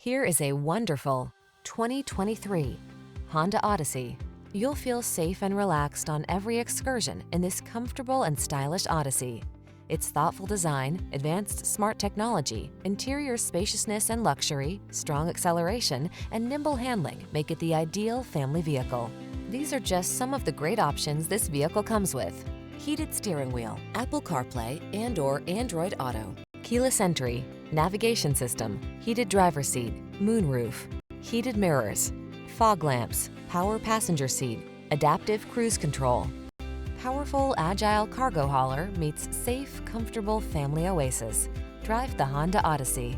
Here is a wonderful 2023 Honda Odyssey. You'll feel safe and relaxed on every excursion in this comfortable and stylish Odyssey. Its thoughtful design, advanced smart technology, interior spaciousness and luxury, strong acceleration, and nimble handling make it the ideal family vehicle. These are just some of the great options this vehicle comes with: heated steering wheel, Apple CarPlay and/or Android Auto, keyless entry, navigation system, heated driver's seat, moonroof, heated mirrors, fog lamps, power passenger seat, adaptive cruise control. Powerful, agile cargo hauler meets safe, comfortable family oasis. Drive the Honda Odyssey.